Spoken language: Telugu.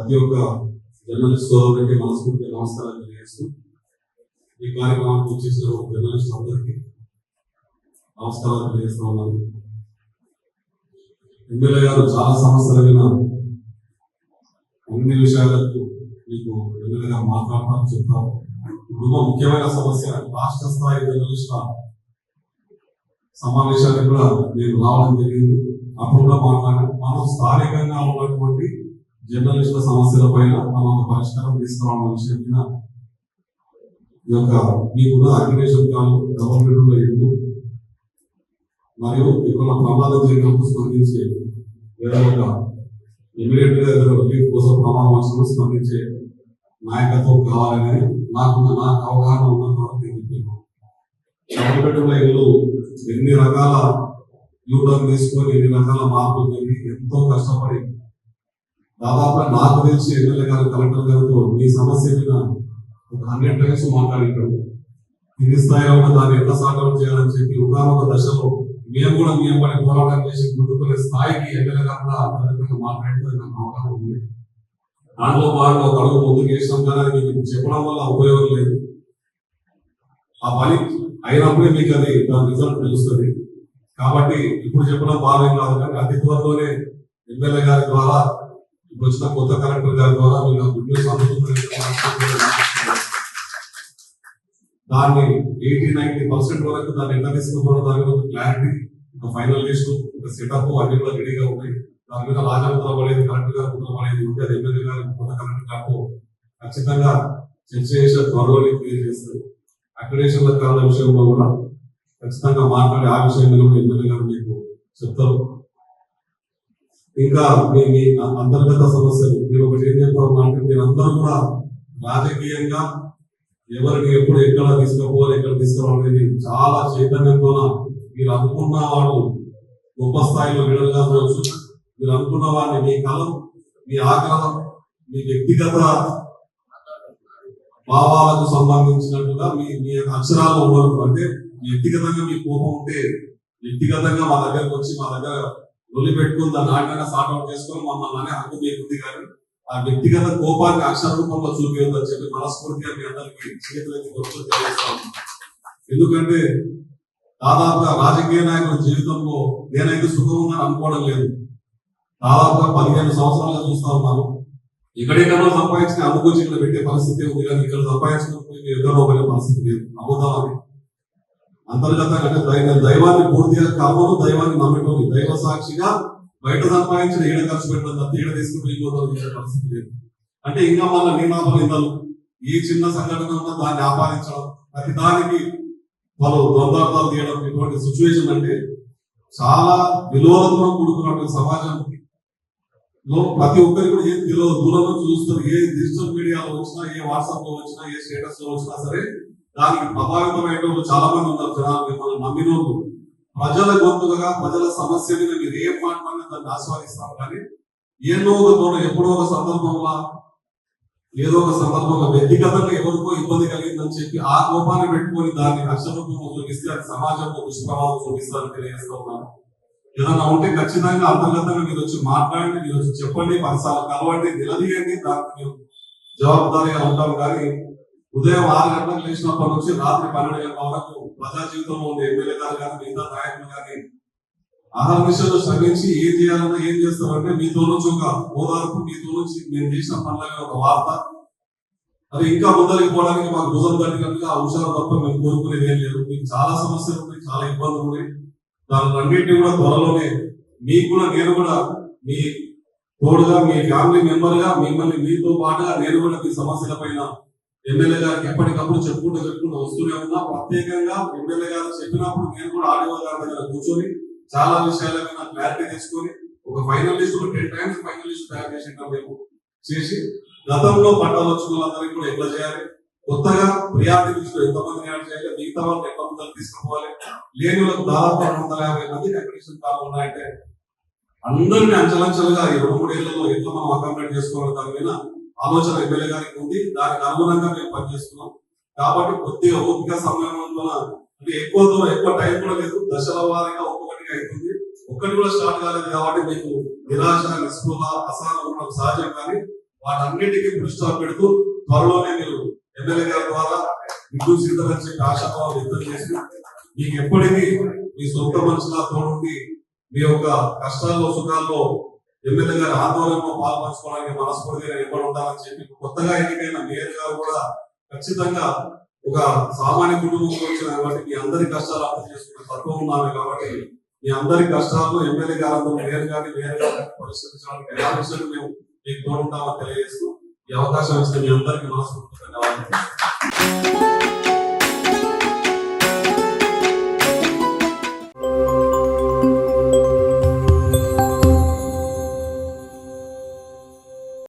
ప్రతి ఒక్క జర్నలిస్ట్ సోదరులకి మనస్ఫూర్తిగా నమస్కారాలు తెలియజేస్తూ ఈ కార్యక్రమానికి వచ్చేసిన జర్నలిస్ట్ అందరికీ నమస్కారాలు తెలియజేస్తూ ఉన్నాను. ఎమ్మెల్యే గారు చాలా సమస్యల మీద అన్ని విషయాలకు మీకు ఎమ్మెల్యే గారు మాట్లాడతారు, చెప్తారు. ఇప్పుడు ముఖ్యమైన సమస్య రాష్ట్ర స్థాయి జర్నలిస్టుల సమావేశానికి కూడా నేను రావడం జరిగింది. అప్పుడు కూడా మాట్లాడాను. మనం స్థానికంగా ఉన్నటువంటి జర్నలిస్టుల సమస్యల పైన మనం పరిష్కారం తీసుకురావడం విషయం మీద ఈ యొక్క మీకున్న అగ్రిగేషన్ కాలు గవర్నమెంట్ ఇల్లు మరియు ఇక్కడ ప్రమాదం జరిగినప్పుడు స్పందించే ఏదో ఒక ఇమీడియట్ గా ఏదో రిలీఫ్ కోసం ప్రమాదం వచ్చిన స్పందించే నాయకత్వం కావాలని నాకు అవగాహన ఉన్నంత వరకు నేను చెప్పాను. గవర్నమెంట్ ఇల్లు ఎన్ని రకాల యూటర్న్ తీసుకొని ఎన్ని రకాల మార్పులు జరిగి ఎంతో కష్టపడి దాదాపు నాకు తెలిసి ఎమ్మెల్యే గారు కలెక్టర్ గారితో మీ సమస్య మీద ఒక 100 times మాట్లాడింటాడు. కింది స్థాయిలో ఉన్న దాన్ని ఎట్లా సాధన చేయాలని చెప్పి ఒకనొక దశలో మేము కూడా మీ పని పోరాటం చేసి ముందుకునే స్థాయికి ఎమ్మెల్యే గారు కూడా మాట్లాడితే నాకు అవగాహన ఉంది. దాంట్లో భాగంగా ఒక అడుగు ముందుకు వేసినాం, కానీ మీకు చెప్పడం వల్ల ఉపయోగం లేదు. ఆ పని అయినప్పుడే మీకు అది దాని రిజల్ట్ తెలుస్తుంది. కాబట్టి ఇప్పుడు చెప్పడం భావ్యం కాదు, కానీ అతి త్వరలోనే ఎమ్మెల్యే గారి ద్వారా ఇప్పుడు వచ్చిన కొత్త కలెక్టర్ గారి ద్వారా మీకు గుడ్ న్యూస్ అందుతుంది. దాన్ని 80-90% వరకు దాన్ని ఎట్లా తీసుకోవడం దాని మీద క్లారిటీ, ఒక ఫైనల్ లిస్ట్, ఒక సెటప్ అన్ని కూడా రెడీగా ఉన్నాయి. దాని మీద రాజముద్ర పడేది, కలెక్టర్ గారు ముద్ర పడేది ఉంటే అది ఎమ్మెల్యే గారి కొత్త కలెక్టర్ గారు ఖచ్చితంగా చర్చ చేసే త్వరలోనే క్లియర్ చేస్తారు. అక్రిడేషన్ల కారణం విషయంలో కూడా ఖచ్చితంగా మాట్లాడి ఆ విషయం మీద కూడా ఎమ్మెల్యే గారు మీకు చెప్తారు. ఇంకా మీ అంతర్గత సమస్యలు మీరు ఒకటి ఏం చెప్తారు అంటే, మీరందరూ కూడా రాజకీయంగా ఎవరిని ఎప్పుడు ఎక్కడ తీసుకుపోవాలి, ఎక్కడ తీసుకురావాలనేది చాలా చైతన్యంతో మీరు అనుకున్న వాడు గొప్ప స్థాయిలో లీడర్గా ఉండవచ్చు. మీరు అనుకున్న వాడిని మీ కలం, మీ ఆగ్రహం, మీ వ్యక్తిగత భావాలకు సంబంధించినట్టుగా మీ అక్షరాలు ఉండరు. అంటే వ్యక్తిగతంగా మీ కోపం ఉంటే వ్యక్తిగతంగా మా దగ్గరకు వచ్చి మా దగ్గర రొలి పెట్టుకుని దాన్ని ఆటగా సార్ట్ అవుట్ చేసుకొని మమ్మల్ని హక్కు మీకుంది, కానీ ఆ వ్యక్తిగత కోపాన్ని అక్షర రూపంలో చూపించదని చెప్పి మనస్ఫూర్తిగా మీ అందరికీ చేతులెత్తి గుర్తు తెలియజేస్తాను. ఎందుకంటే దాదాపుగా రాజకీయ నాయకుల జీవితంలో నేనైతే సుఖం ఉందని అనుకోవడం లేదు. దాదాపుగా 15 సంవత్సరాలుగా చూస్తా ఉన్నాను. ఎక్కడెక్కడో సంపాదించిన అమ్ముకొచ్చి ఇక్కడ పెట్టే పరిస్థితి ఉంది, కానీ ఇక్కడ సంపాదించిన ఎక్కడో పోయే పరిస్థితి లేదు. అవుతామని అంతర్గతంగా అంటే దైవాన్ని పూర్తిగా కావను, దైవాన్ని నమ్మటం, దైవ సాక్షిగా బయట సంపాదించిన ఈడ ఖర్చు పెట్టడం తప్ప ఈడ తీసుకుపోయిపోతాం చేసే పరిస్థితి లేదు. అంటే ఇంకా మళ్ళీ నిందలు ఏ చిన్న సంఘటన ఉన్నా దాన్ని ఆపాదించడం, ప్రతి దానికి వాళ్ళు ద్వంద్వార్థాలు తీయడం, ఇటువంటి సిచ్యువేషన్ అంటే చాలా విలువలతో కూడుకున్నటువంటి సమాజంలో ప్రతి ఒక్కరికి కూడా ఏం తెలియదు, దూరం నుంచి చూస్తారు. ఏ డిజిటల్ మీడియాలో వచ్చినా, ఏ వాట్సాప్ లో వచ్చినా, ఏ స్టేటస్ లో వచ్చినా సరే దానికి ప్రభావితమైన వాళ్ళు చాలా మంది ఉన్నారు. జనాలు మిమ్మల్ని నమ్మిన వాళ్ళు ప్రజల గొంతుగా, ప్రజల సమస్య మీద మీరు ఏం మాట్లాడినా దాన్ని ఆస్వాదిస్తారు. కానీ ఏదో ఒక తోట ఎప్పుడో ఒక సందర్భంలో ఏదో ఒక సందర్భంలో వ్యక్తిగతంగా ఎవరికో ఇబ్బంది కలిగిందని చెప్పి ఆ కోపాన్ని పెట్టుకొని దాన్ని అక్షరూపంలో చూపిస్తే అది సమాజంలో దుష్ప్రభావం చూపిస్తారని తెలియజేస్తూ ఉన్నాను. ఏదన్నా ఉంటే ఖచ్చితంగా అంతర్గతంగా మీరు వచ్చి మాట్లాడండి, మీరు వచ్చి చెప్పండి, 10 సార్లు కలవండి, నిలదీయండి, దానికి మేము జవాబుదారీగా ఉంటాం. కానీ ఉదయం 6 గంటలకు లేచినప్పటి నుంచి రాత్రి 12 గంటల వరకు ప్రజా జీవితంలో ఉండే ఎమ్మెల్యే గారు కానీ మిగతా నాయకులు కానీ అహర్నిశలు శ్రమించి ఏం చేయాలన్నా ఏం చేస్తారంటే మీతో నుంచి ఒక ఓదార్పు, మీతో నుంచి నేను చేసిన పనులకి ఒక వార్త, అది ఇంకా ముందరికి పోవడానికి మాకు భుజం తట్టినట్టుగా హుషారు తప్ప మేము కోరుకునేది ఏం లేదు. మీకు చాలా సమస్యలు ఉన్నాయి, చాలా ఇబ్బందులు ఉన్నాయి. దాని అన్నింటినీ కూడా త్వరలోనే మీకు కూడా నేను కూడా మీ తోడుగా, మీ ఫ్యామిలీ మెంబర్ గా మిమ్మల్ని మీతో పాటుగా నేను కూడా మీ సమస్యల పైన ఎమ్మెల్యే గారికి ఎప్పటికప్పుడు చెప్పుకుంటూ వస్తూనే ఉన్నా. ప్రత్యేకంగా ఎమ్మెల్యే గారు చెప్పినప్పుడు నేను కూడా ఆడియో గారి దగ్గర కూర్చొని చాలా విషయాల మీద క్లారిటీ తీసుకొని ఒక final list 10 times final list తయారు చేసి గతంలో పట్టాలు వచ్చిన వాళ్ళందరికీ కూడా ఎట్లా చేయాలి, కొత్తగా ప్రియారిటీ లిస్ట్ ఎంతమందిని యాడ్ చేయాలి, మిగతా వాళ్ళకి ఎంత మంది తీసుకోవాలి, లేని వాళ్ళకి దాదాపు 250 మంది అప్లికేషన్ కాలు ఉన్నాయంటే అందరినీ అంచలంచలుగా ఈ 2-3 ఏళ్లలో ఎట్లా మనం అకామిడేట్ చేసుకోవాలి దాని మీద ఆలోచన ఎమ్మెల్యే గారికి ఉంది. దానికి అనుగుణంగా మేము పనిచేస్తున్నాం. కాబట్టి కొద్దిగా ఓపిక సమయం అంటే ఎక్కువ టైం కూడా లేదు, దశల వారీగా ఒక్కొక్కటిగా అవుతుంది. ఒక్కటి కూడా స్టార్ట్ కాలేదు కాబట్టి మీకు నిరాశ, నిస్పృహ, అసహనం ఉండడం సహజం. కానీ వాటన్నిటికీ దృష్టి పెడుతూ త్వరలోనే మీరు ఎమ్మెల్యే గారి ద్వారా విద్యుత్ సిద్ధమని చెప్పి ఆశాభావం వ్యక్తం చేసి మీకు ఎప్పటికీ మీ సొంత మనుషుల తోడుండి మీ యొక్క కష్టాల్లో సుఖాల్లో ఎమ్మెల్యే గారి ఆందోళనలో పాల్పంచుకోవడానికి మనస్ఫూర్తిగా ఎప్పుడు ఉండాలని చెప్పి కొత్తగా ఎన్నికైన మేయర్ గారు కూడా ఖచ్చితంగా ఒక సామాన్య కుటుంబంలో వచ్చిన కాబట్టి మీ అందరి కష్టాలు అర్థం చేసుకునే తత్వం ఉన్నాను కాబట్టి మీ అందరి కష్టాలు ఎమ్మెల్యే గారు మేయర్ గారిని పరిష్కరించడానికి ఎలా విషయాలు మేము మీకు తోడుంటామని తెలియజేస్తూ ఈ అవకాశం ఇస్తే మీ అందరికీ మనస్ఫూర్తిగా ధన్యవాదాలు.